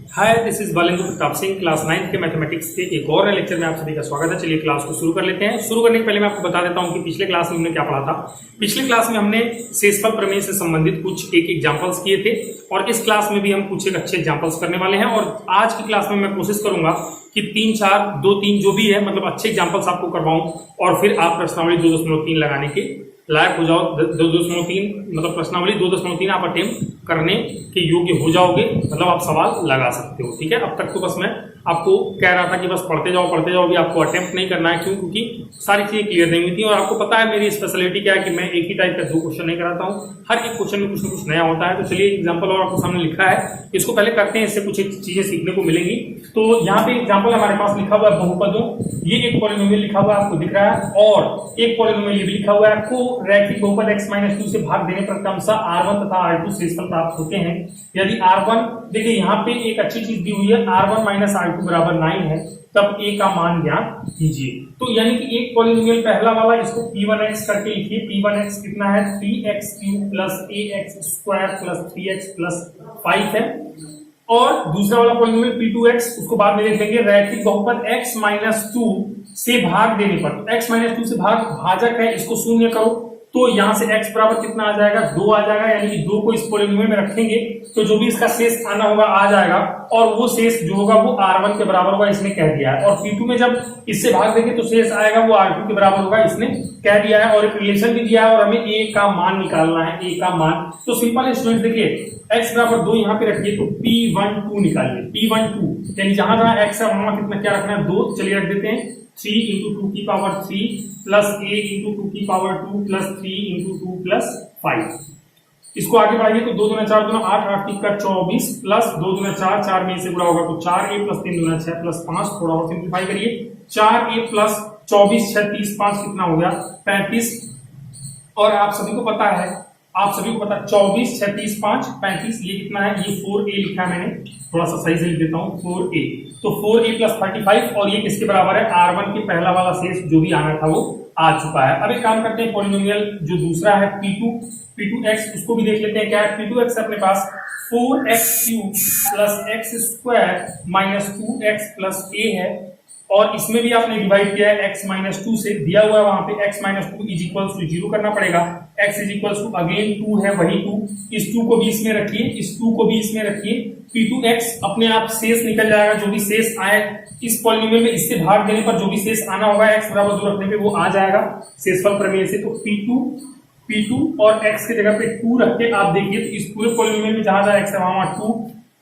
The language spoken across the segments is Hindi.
Hi, this is Balendra Pratap Singh, class 9 के मैथमेटिक्स के एक और नए लेक्चर में आप सभी का स्वागत है। चलिए क्लास को शुरू कर लेते हैं। शुरू करने के पहले मैं आपको बता देता हूं कि पिछले क्लास में हमने क्या पढ़ा था। पिछले क्लास में हमने शेषफल प्रमेय से संबंधित कुछ एक एग्जांपल्स किए थे और इस क्लास में भी हम कुछ एक अच्छे एग्जांपल्स करने वाले हैं। और आज की क्लास में मैं कोशिश करूंगा कि 3, 4, 2, 3 जो भी है मतलब अच्छे एग्जाम्पल्स आपको करवाऊं और फिर आप प्रश्नावली 2.3 लगाने के लायक हो जाओ। 2.3 मतलब प्रश्नावली 2.3 आप अटेम्प्ट करने के योग्य हो जाओगे, मतलब आप सवाल लगा सकते हो। ठीक है, अब तक तो बस मैं आपको कह रहा था कि बस पढ़ते जाओ, भी आपको अटेम्प्ट नहीं करना है। क्यों? क्योंकि सारी चीजें क्लियर नहीं हुई थी और आपको पता है मेरी स्पेशलिटी क्या है कि मैं एक ही टाइप का 2 क्वेश्चन नहीं कराता हूँ, हर एक क्वेश्चन में कुछ ना कुछ नया होता है। तो चलिए एग्जाम्पल और आपको सामने लिखा है, इसको पहले करते हैं, इससे कुछ चीजें सीखने को मिलेंगी। तो यहाँ पे एग्जाम्पल हमारे पास लिखा हुआ है बहुपदों, ये एक पॉलिनोमियल लिखा हुआ है आपको दिख रहा है और एक पॉलिनोमियल ये भी लिखा हुआ है को रैखिक बहुपद x-2 से भाग देने पर क्रमशः r1 तथा r2 शेषफल प्राप्त होते हैं। यदि r1 देखिए यहाँ पे एक अच्छी चीज दी हुई है, r1 - r2 बराबर 9 है, तब a का मान ज्ञात कीजिए। तो यानी कि एक पॉलिनोमियल पहला वाला इसको p1x करके लिखिए। p1x कितना है 3x³ plus ax² plus 3x plus 5 है। और दूसरा वाला पॉलिनोमियल p2x उसको बाद में देखेंगे। रैखिक बहुपद x-2 से भाग देने पर, x-2 से भाजक है, इसको शून्य करो तो यहां से x बराबर कितना आ जाएगा 2 आ जाएगा। यानी कि 2 को इस पॉलिनोमियल में रखेंगे तो जो भी इसका शेष आना होगा आ जाएगा और वो शेष जो होगा वो r1 के बराबर होगा, इसने कह दिया है। और p2 में जब इससे भाग देंगे तो शेष आएगा वो r2 के बराबर होगा, इसने कह दिया है। और एक रिलेशन भी दिया है और हमें a का मान निकालना है, a का मान। तो सिंपल है स्टूडेंट, देखिए x बराबर 2 यहाँ पे रखिए तो p12 निकालिए। p12 यानी जहां जहां x है वहां कितना क्या रखना है 2, चलिए रख देते हैं 3 × 2 की पावर 3 प्लस a × 2 की पावर 2 प्लस 3 × 2 प्लस 5। इसको आगे बढ़ाइए तो 2 दूना 4 दूना 8, 8 3 का 24 प्लस 2 दूना 4, 4 में से गुणा होगा तो 4a प्लस 3 दूना 6 प्लस 5। थोड़ा और सिंप्लीफाई करिए, 4a प्लस 24 6 30 5 कितना हो गया 35। और आप सभी को पता है 24 6 30 5 35, ये कितना है, ये 4a लिखा है मैंने, थोड़ा सा सही से लिख देता हूँ 4a। तो 4a प्लस 35 और ये किसके बराबर है r1 के पहला वाला शेष जो भी आना था वो आ चुका है। अब एक काम करते हैं, पॉलिनोमियल जो दूसरा है p2x उसको भी देख लेते हैं। क्या है p2x अपने पास 4x³ plus x² minus 2x plus a है और इसमें भी आपने डिवाइड किया है x-2 से, दिया हुआ है वहां पे x-2 इज इक्वल टू 0 करना पड़ेगा। x is equal to again 2 है, वही 2, इस 2 को बीच में रखिए, इस 2 को बीच में रखिए। p2x अपने आप शेष निकल जाएगा, जो भी शेष आए इस पॉलिनोमियल में इससे भाग देने पर जो भी शेष आना होगा x बराबर 2 रखने पे वो आ जाएगा शेषफल प्रमेय से। तो p2 और x की जगह पे 2 रख के आप देखिए तो इस पूरे पॉलिनोमियल में जहां जहां x है वहां 2,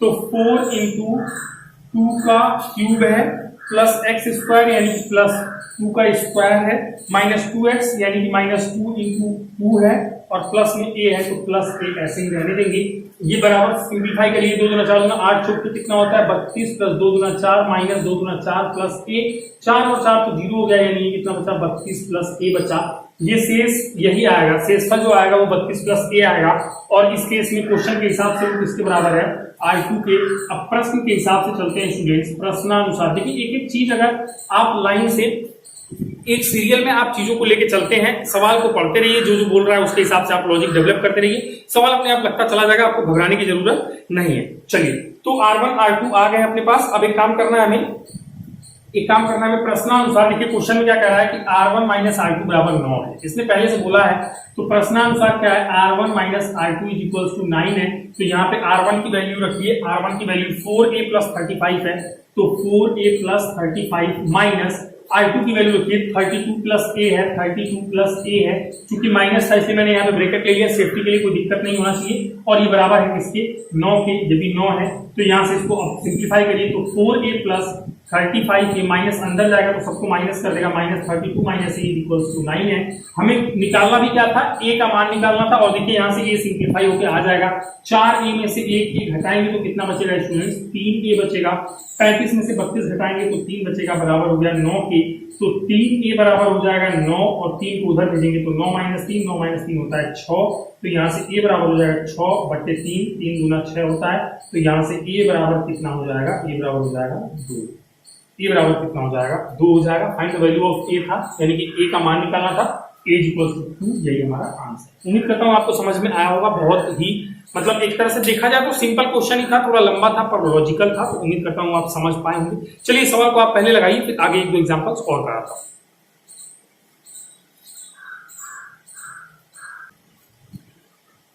तो 4 × 2 का क्यूब है प्लस x² यानी कि प्लस 2 का स्क्वायर है माइनस 2x यानी कि माइनस 2 × 2 है और प्लस में a है तो प्लस a ऐसे ही रहने देंगे। ये बराबर सिंप्लीफाई करिए, 2 दूना 4 दूना 8 चौक तो कितना होता है 32 प्लस 2 दूना 4 माइनस 2 दूना 4 प्लस a, 4 और 4 तो 0 हो गया, यानी कितना बचा 32 प्लस a बचा। ये शेष यही आएगा, शेषफल जो आएगा वो 32 प्लस a आएगा। और इस केस में क्वेश्चन के हिसाब से वो किसके बराबर है r2 के। अब प्रश्न के हिसाब से चलते हैं स्टूडेंट्स, प्रश्नानुसार। देखिए एक एक चीज अगर आप लाइन से एक सीरियल में आप चीजों को लेके चलते हैं, सवाल को पढ़ते रहिए, जो जो बोल रहा है उसके हिसाब से आप लॉजिक डेवलप करते रहिए, सवाल अपने आप लगता चला जाएगा, आपको घबराने की जरूरत नहीं है। चलिए तो r1 r2 आ गए अपने पास। अब एक काम करना है हमें प्रश्नानुसार। देखिए क्वेश्चन में क्या कह रहा है कि r1 - r2 बराबर 9 है, इसने पहले से बोला है। तो प्रश्नानुसार क्या है r1 - r2 is equal to 9 है। तो यहाँ पे r1 की वैल्यू रखिए, r1 की वैल्यू 4a प्लस 35 है, तो 4a प्लस 35 माइनस r2 की वैल्यू रखिए 32 प्लस a है, 32 प्लस a है। चूंकि माइनस था इसलिए मैंने यहाँ पे ब्रैकेट ले लिया, सेफ्टी के लिए कोई दिक्कत नहीं होना चाहिए। और ये बराबर है किसके 9 के। यदि 9 है तो यहाँ से इसको अब सिंप्लीफाई करिए तो 4a प्लस 35 के माइनस अंदर जाएगा तो सबको माइनस कर देगा, minus 32 minus a equal to 9 है। हमें निकालना भी क्या था, a का मान निकालना था। और देखिए यहाँ से a सिंप्लीफाई होकर आ जाएगा, 4a में से 1 घटाएंगे तो कितना बचेगा स्टूडेंट्स 3a बचेगा। 35 में से 32 घटाएंगे तो 3 बचेगा, बराबर हो गया 9 के। तो 3a बराबर हो जाएगा 9 और 3 को उधर भेजेंगे तो 9 - 3, 9 - 3 होता है 6। तो यहाँ से a बराबर हो जाएगा 6/3, 3 दूना 6 होता है। तो यहाँ से a बराबर कितना हो जाएगा, a बराबर हो जाएगा 2। a बराबर कितना हो जाएगा 2 हो जाएगा। Find the value of a था, यानी कि a का मान निकालना था, a इक्वल टू 2, यही हमारा आंसर। उम्मीद करता हूँ आपको समझ में आया होगा। बहुत ही मतलब एक तरह से देखा जाए तो सिंपल क्वेश्चन ही था, थोड़ा लंबा था पर लॉजिकल था, तो उम्मीद करता हूं आप समझ पाए होंगे। चलिए सवाल को आप पहले लगाइए, फिर आगे एक दो एग्जांपल्स और कराता हूं।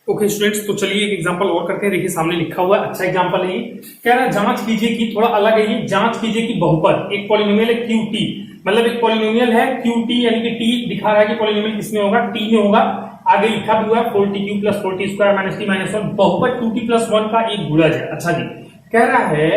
ओके स्टूडेंट्स, तो चलिए एक एग्जांपल और करते हैं। देखिए सामने लिखा हुआ है, अच्छा एग्जांपल है ये। कह रहा है जांच कीजिए कि, थोड़ा अलग है ये, जांच कीजिए कि बहुपद, एक पॉलिनोमियल है QT, मतलब एक पॉलिनोमियल है QT, यानी कि T दिखा रहा है कि पॉलिनोमियल किसमें होगा, T में होगा। आगे लिखा भी हुआ है 4TQ + 4T² - T - 1, बहुपद 2T + 1 का एक गुणज है। अच्छा जी, कह रहा है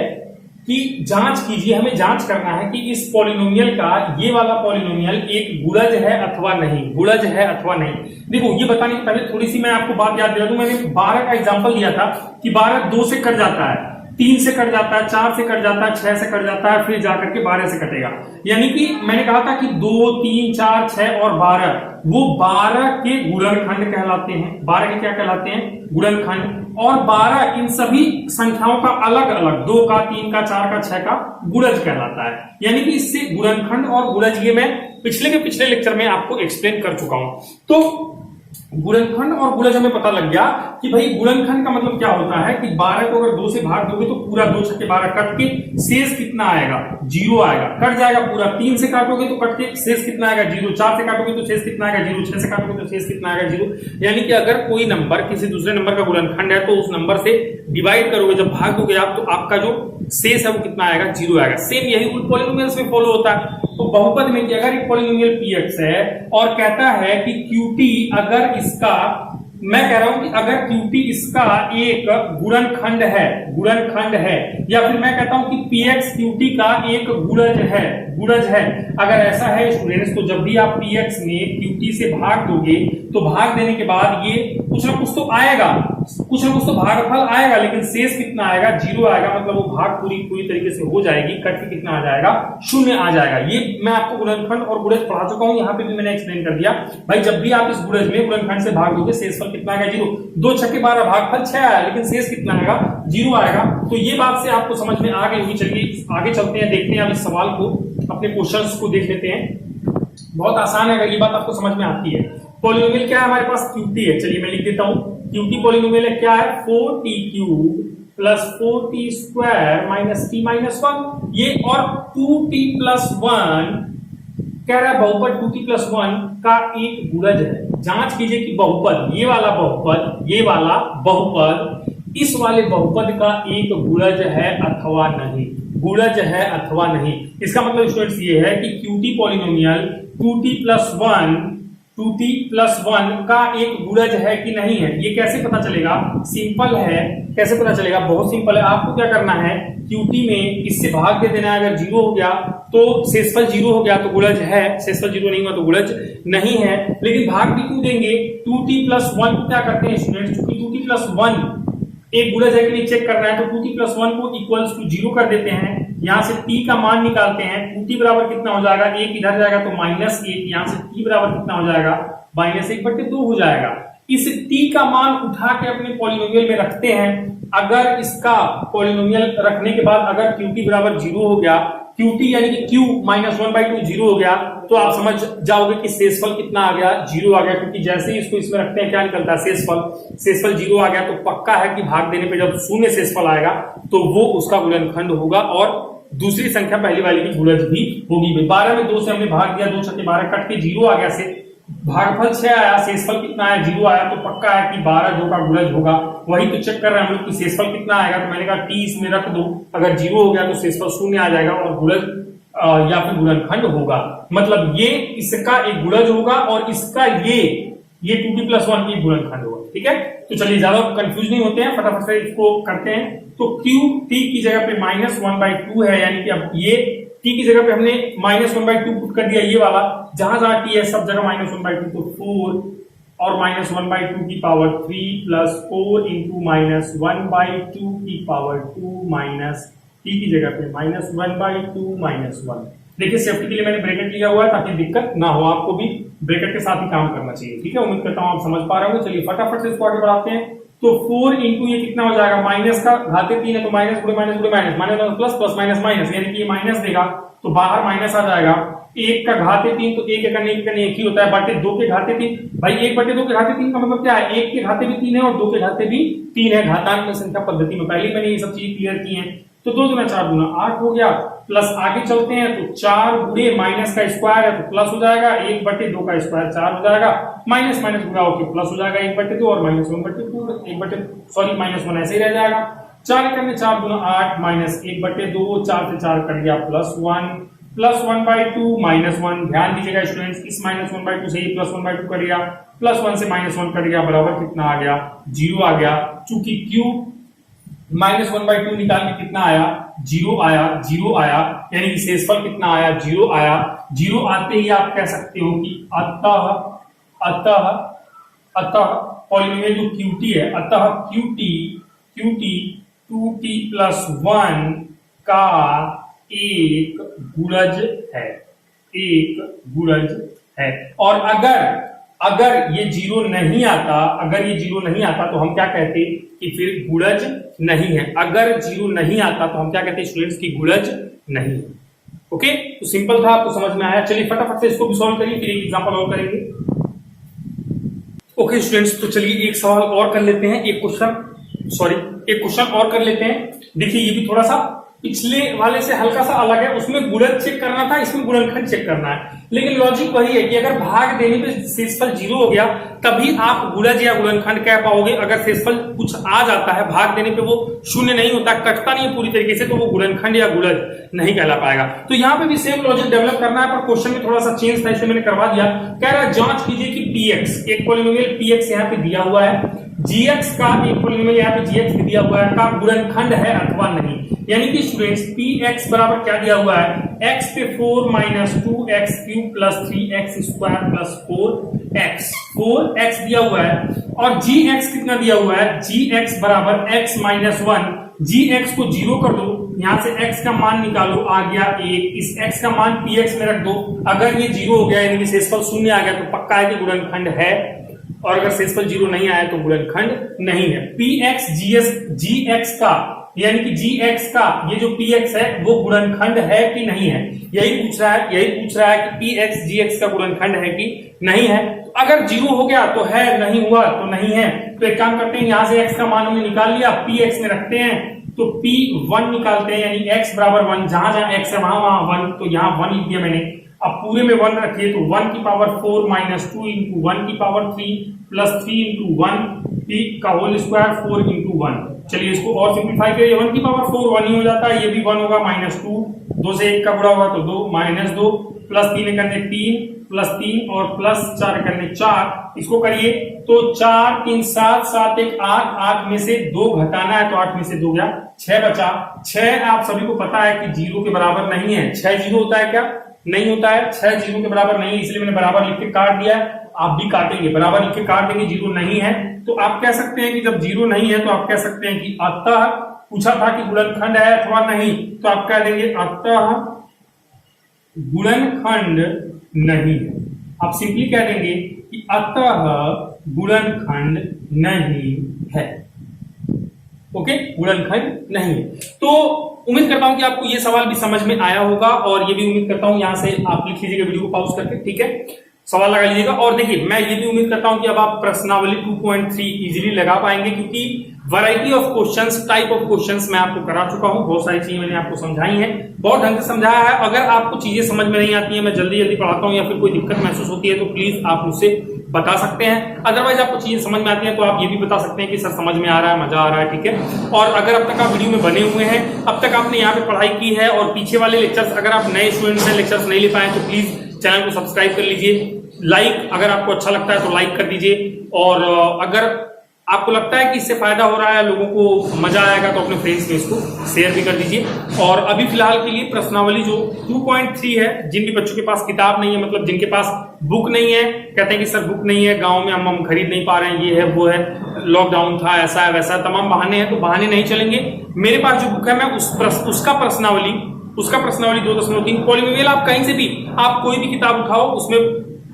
कि जांच कीजिए, हमें जांच करना है कि इस पॉलिनोमियल का, ये वाला पॉलिनोमियल एक गुणज है अथवा नहीं, गुणज है अथवा नहीं। देखो ये बताने से पहले थोड़ी सी मैं आपको बात याद दिला दूं, मैंने 12 का एग्जांपल दिया था कि 12 2 से कट जाता है, 3 से कट जाता है, 4 से कट जाता है, 6 से कट जाता है, फिर जाकर के 12 से कटेगा। यानी कि मैंने कहा था कि 2, 3, 4, 6 और 12 वो 12 के गुणनखंड कहलाते हैं। 12 के क्या कहलाते हैं, गुणनखंड। और 12 इन सभी संख्याओं का अलग अलग, 2 का, 3 का, 4 का, 6 का गुणज कहलाता है। यानी कि इससे गुणनखंड और गुणज ये मैं पिछले लेक्चर में आपको एक्सप्लेन कर चुका हूं। तो गुणनखंड और गुणज हमें पता लग गया कि भाई गुणनखंड का मतलब क्या होता है कि 12 को अगर 2 से भाग दोगे तो पूरा 2 छक्के 12 कट के शेष कितना आएगा, 0 आएगा, कट जाएगा पूरा। 3 से काटोगे तो कट के शेष कितना आएगा, 0। 4 से काटोगे तो शेष कितना आएगा, 0। 6 से काटोगे तो शेष कितना आएगा, 0। यानी कि अगर कोई नंबर किसी दूसरे नंबर का गुणनखंड है तो उस नंबर से डिवाइड करोगे, जब भाग दोगे आप, तो आपका जो शेष है वो कितना आएगा, 0 आएगा। सेम यही उन पॉलिनोमियल्स में फॉलो होता है। तो बहुपद में कि अगर एक पॉलिनोमियल Px है और कहता है कि QT अगर इसका, मैं कह रहा हूं कि अगर QT इसका एक गुणनखंड है, गुणनखंड है, या फिर मैं कहता हूं कि Px QT का एक गुणज है, गुणज है। अगर ऐसा है स्टूडेंट्स, तो जब भी आप Px में QT से भाग दोगे तो भाग देने के बाद ये कुछ ना कुछ तो आएगा, कुछ ना कुछ तो भागफल आएगा, लेकिन शेष कितना आएगा, 0 आएगा। मतलब वो भाग पूरी तरीके से हो जाएगी, कट के कितना आ जाएगा, 0 आ जाएगा। ये मैं आपको गुणनखंड और गुणज पढ़ा चुका हूं, यहाँ पे भी मैंने एक्सप्लेन कर दिया। भाई जब भी आप इस गुणज में गुणनखंड से भाग दोगे, शेषफल कितना आएगा, 0। 2 छक्के 12 भागफल 6 आया, लेकिन शेष कितना आएगा, 0 आएगा। तो ये बात से आपको समझ में आ गई होगी। चलिए आगे चलते हैं, देखते हैं अब इस सवाल को, अपने क्वेश्चंस को देख लेते हैं। बहुत आसान है, अगर ये बात आपको समझ में आती है। पॉलिनोमियल क्या है हमारे पास, QT है। चलिए मैं लिख देता हूं, QT पॉलिनोमियल है, क्या है, 4TQ + 4T² - T - 1 ये, और 2T + 1 कह रहा है बहुपद 2T + 1 का एक गुणज है। जांच कीजिए कि बहुपद, ये वाला बहुपद, ये वाला बहुपद इस वाले बहुपद का एक गुणज है अथवा नहीं, गुणज है अथवा नहीं। इसका मतलब स्टूडेंट्स ये है कि QT पॉलिनोमियल 2T + 1 का एक गुणज है कि नहीं है। ये कैसे पता चलेगा, सिंपल है। कैसे पता चलेगा, बहुत सिंपल है। आपको क्या करना है, QT में इससे भाग दे देना है। अगर 0 हो गया तो शेषफल 0 हो गया तो गुणज है, शेषफल 0 नहीं हुआ तो गुणज नहीं है। लेकिन भाग भी क्यों देंगे, 2T + 1 को क्या करते हैं स्टूडेंट्स, क्योंकि 2T + 1 एक गुणज है कि नहीं चेक करना है, तो 2T + 1 को इक्वल्स टू 0 कर देते हैं। यहां से t का मान निकालते हैं, 2t बराबर कितना हो जाएगा, 1 इधर जाएगा तो -1, यहां से t बराबर कितना हो जाएगा, -1/2 हो जाएगा। इस t का मान उठा के अपने पॉलिनोमियल में रखते हैं। अगर इसका पॉलिनोमियल रखने के बाद अगर QT बराबर 0 हो गया, QT यानी कि Q -1/2 0 हो गया, तो आप समझ जाओगे कि शेषफल कितना आ गया, 0 आ गया। क्योंकि जैसे ही इसको इसमें रखते हैं क्या निकलता है, शेषफल। शेषफल 0 आ गया तो पक्का है कि भाग देने पे जब शून्य शेषफल आएगा तो वो उसका गुणनखंड होगा और दूसरी संख्या पहली वाली की गुणज भी होगी। 12 में 2 से हमने भाग दिया, 2 छक्के 12 कट के 0 आ गया, से भागफल 6 आया, शेषफल कितना आया, 0 आया। तो पक्का है कि 12 जो का गुणज होगा। वही तो चेक कर रहे हैं हम लोग कि शेषफल कितना आएगा। तो मैंने कहा t इसमें रख दो, अगर 0 हो गया तो शेषफल 0 आ जाएगा और गुणज या फिर गुणनखंड होगा। मतलब ये इसका एक गुणज होगा और इसका ये 2T + 1 की गुणनखंड होगा। ठीक है, तो चलिए ज्यादा कंफ्यूज नहीं होते हैं, फटाफट से इसको करते हैं। तो QT की जगह पे -1/2 है, यानी कि अब ये t की जगह पे हमने -1/2 पुट कर दिया। ये वाला जहां जहां t है सब जगह -1/2, तो 4 और -1/2 की पावर 3 + 4 × -1/2 की पावर 2 t की जगह पे -1/2 -1। देखिए सेफ्टी के लिए मैंने ब्रैकेट लिया हुआ है ताकि दिक्कत ना हो, आपको भी ब्रैकेट के साथ ही काम करना चाहिए। ठीक है, उम्मीद करता हूं आप समझ पा रहे होंगे। चलिए फटाफट से इसको आगे बढ़ाते हैं। तो 4 इंटू ये कितना हो जाएगा, माइनस का घाते 3 है तो माइनस गुणे माइनस गुणे minus, minus plus plus minus minus, यानी कि ये माइनस देगा तो बाहर माइनस आ जाएगा। 1 का घाते 3 तो 1 करने एक ही होता है, बटे 2 के घाते 3, भाई 1 बटे 2 के घाते 3 का मतलब क्या है, 1 के घाते भी 3 है और 2 के घाते भी 3 है। घातांक संख्या पद्धति में पहले मैंने ये सब चीज क्लियर की है। तो 2 गुना 4 गुना 8 हो गया, प्लस आगे चलते हैं तो 4 गुणे माइनस का स्क्वायर है तो प्लस हो जाएगा, 1 बटे 2 का स्क्वायर 4 हो जाएगा, माइनस माइनस गुणा होकर प्लस हो जाएगा 1 बटे 2 और माइनस 1 बटे 2, 1 बटे सॉरी माइनस 1 ऐसे ही रह जाएगा। 4 करने 4 गुना 8 माइनस 1 बटे 2, 4 से 4 कर गया प्लस 1/2 माइनस 1। ध्यान दीजिएगा स्टूडेंट्स, इस माइनस 1/2 से ही प्लस 1/2 कट गया, प्लस 1 से माइनस 1 कट गया, बराबर कितना आ गया, 0 आ गया। चूंकि क्यूब माइनस 1/2 निकाल के कितना आया, 0 आया, 0 आया, यानी कि शेषफल कितना आया, 0 आया। 0 आते ही आप कह सकते हो कि अतः पॉलिनोमियल जो QT है, अतः QT 2t प्लस 1 का एक गुणज है, एक गुणज है। और अगर ये 0 नहीं आता, अगर ये 0 नहीं आता तो हम क्या कहते कि फिर गुणज नहीं है। अगर 0 नहीं आता तो हम क्या कहते हैं स्टूडेंट्स की गुणज नहीं है। ओके, तो सिंपल था, आपको समझ में आया। चलिए फटाफट से इसको भी सॉल्व करिए, फिर एक एग्जांपल और करेंगे। ओके स्टूडेंट्स, तो चलिए एक सवाल और कर लेते हैं, एक क्वेश्चन और कर लेते हैं। देखिए ये भी थोड़ा सा पिछले वाले से हल्का सा अलग है, उसमें गुणज चेक करना था, इसमें गुणनखंड चेक करना है। लेकिन लॉजिक वही है कि अगर भाग देने पे शेषफल 0 हो गया तभी आप गुणज या गुणनखंड कह पाओगे। अगर शेषफल कुछ आ जाता है भाग देने पे, वो 0 नहीं होता, कटता नहीं है पूरी तरीके से, तो वो गुणनखंड या गुणज नहीं कहला पाएगा। तो यहाँ पे भी सेम लॉजिक डेवलप करना है, पर क्वेश्चन में थोड़ा सा चेंज था, इसलिए मैंने करवा दिया। कह रहा है जांच कीजिए कि px, एक पॉलिनोमियल px यहाँ पे दिया हुआ है, gx का एक पॉलिनोमियल यहाँ पे gx भी दिया हुआ है, का गुणनखंड है अथवा नहीं। यानी कि स्टूडेंट्स px बराबर क्या दिया हुआ है, x पे 4 minus 2x cube plus 3x square plus 4x दिया हुआ है। और gx कितना दिया हुआ है, gx बराबर x माइनस 1, gx को 0 कर दो, यहां से x का मान निकालो, आ गया 1, इस x का मान px में रख दो। अगर ये 0 हो गया यानी कि शेषफल 0 आ गया तो पक्का है कि गुणनखंड है, और अगर शेषफल 0 नहीं आया तो गुणनखंड नहीं है। px gx का यानी कि gx का ये जो px है वो गुणनखंड है कि नहीं है, यही पूछ रहा है कि px gx का गुणनखंड है कि नहीं है। तो अगर 0 हो गया तो है, नहीं हुआ तो नहीं है। तो एक काम करते हैं, यहां से x का मान हमने निकाल लिया, px में रखते हैं तो p1 निकालते हैं, यानी x बराबर 1, जहां जहां x है वहां 1, तो यहां 1 लिख दिया मैंने। अब पूरे में 1 रखिए तो 1 की पावर 4 माइनस 2 इंटू 1 की पावर 3 प्लस 3 इंटू 1 p का होल स्क्वायर 4 इंटू 1। चलिए इसको और सिंप्लीफाई करिए, 1 की पावर 4 1 ही हो जाता है, ये भी 1 होगा, माइनस 2, 2 से 1 का गुणा होगा तो 2 माइनस 2 प्लस 3 करने 3 प्लस 3 और प्लस 4 करने 4, इसको करिए तो 4 3 7 7 1 8, 8 में से 2 घटाना है तो 8 में से 2 गया, 6 बचा। 6 आप सभी को पता है कि 0 के बराबर नहीं है, 6 0 होता है क्या, नहीं होता है, 6 0 के बराबर नहीं है, इसलिए मैंने बराबर लिख के काट दिया है। आप भी काटेंगे, बराबर लिख के काट देंगे, 0 नहीं है तो आप कह सकते हैं कि जब 0 नहीं है तो आप कह सकते हैं कि अतः, पूछा था कि गुणनखंड है अथवा नहीं, तो आप कह देंगे अतः गुणनखंड नहीं है। आप सिंपली कह देंगे कि अतः गुणनखंड नहीं है। ओके, गुणनखंड नहीं है। तो उम्मीद करता हूं कि आपको ये सवाल भी समझ में आया होगा, और ये भी उम्मीद करता हूं यहां से आप लिख लीजिएगा वीडियो को पॉज करके, ठीक है, सवाल लगा लीजिएगा। और देखिए मैं ये भी उम्मीद करता हूं कि अब आप प्रश्नावली 2.3 इजीली लगा पाएंगे, क्योंकि variety of questions, type of questions मैं आपको करा चुका हूं, बहुत सारी चीजें मैंने आपको समझाई हैं, बहुत ढंग से समझाया है। अगर आपको चीजें समझ में नहीं आती है, मैं जल्दी जल्दी पढ़ाता हूं या फिर कोई दिक्कत महसूस होती है तो प्लीज आप मुझसे बता सकते हैं। अदरवाइज आपको चीजें समझ में आती हैं तो आप ये भी बता सकते हैं कि सर समझ में आ रहा है, मजा आ रहा है, ठीक है। और अगर अब तक आप वीडियो में बने हुए हैं, अब तक आपने यहाँ पे पढ़ाई की है और पीछे वाले लेक्चर्स, अगर आप नए स्टूडेंट्स हैं, लेक्चर्स नहीं ले पाए तो प्लीज चैनल को सब्सक्राइब कर लीजिए, लाइक अगर आपको अच्छा लगता है तो लाइक कर दीजिए, और अगर आपको लगता है कि इससे फायदा हो रहा है, लोगों को मजा आएगा, तो अपने फ्रेंड्स में इसको शेयर भी कर दीजिए। और अभी फिलहाल के लिए प्रश्नावली जो 2.3 है, जिन भी बच्चों के पास किताब नहीं है, मतलब जिनके पास बुक नहीं है, कहते हैं कि सर बुक नहीं है, गांव में हम खरीद नहीं पा रहे हैं, ये है वो है, लॉकडाउन था, ऐसा है वैसा, तमाम बहाने हैं, तो बहाने नहीं चलेंगे। मेरे पास जो बुक है मैं उसका प्रश्नावली 2.3 पॉलिनोमियल, आप कहीं से भी आप कोई भी किताब उठाओ, उसमें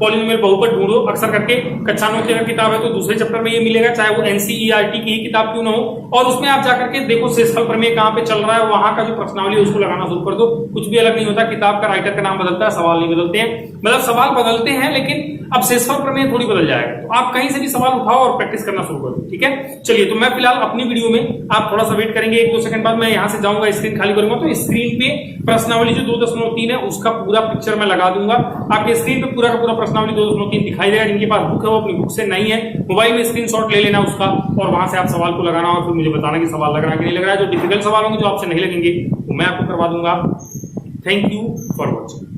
पॉलिनोमियल बहुपद ढूंढो अक्सर करके। कक्षा 9 की अगर किताब है तो दूसरे चैप्टर में ये मिलेगा, चाहे वो एनसीईआरटी की ही किताब क्यों ना हो, और उसमें आप जाकर के देखो शेषफल प्रमेय कहाँ पे चल रहा है, वहां का जो प्रश्नावली है उसको लगाना शुरू कर दो। कुछ भी अलग नहीं होता, किताब का राइटर का नाम बदलता है, सवाल नहीं बदलते हैं। मतलब सवाल बदलते हैं लेकिन अब शेषफल प्रमेय थोड़ी बदल जाएगा, तो आप कहीं से भी सवाल उठाओ और प्रैक्टिस करना शुरू करो, ठीक है। चलिए, तो मैं फिलहाल अपनी वीडियो में, आप थोड़ा सा वेट करेंगे, 1-2 सेकंड बाद मैं यहां से जाऊंगा, स्क्रीन खाली करूंगा, तो स्क्रीन पे प्रश्नावली जो 2.3 है उसका पूरा पिक्चर मैं लगा दूंगा। आपके स्क्रीन पे पूरा का पूरा प्रश्नावली 2.3 दिखाई देगा। जिनके पास बुक है वो अपनी बुक से, नहीं है मोबाइल में स्क्रीनशॉट ले लेना उसका, और वहां से आप सवाल को लगाना और फिर मुझे बताना कि सवाल लग रहा है कि नहीं लग रहा है। जो डिफिकल्ट सवाल होंगे, जो आपसे नहीं लगेंगे, वो मैं आपको करवा दूंगा। Thank you for watching.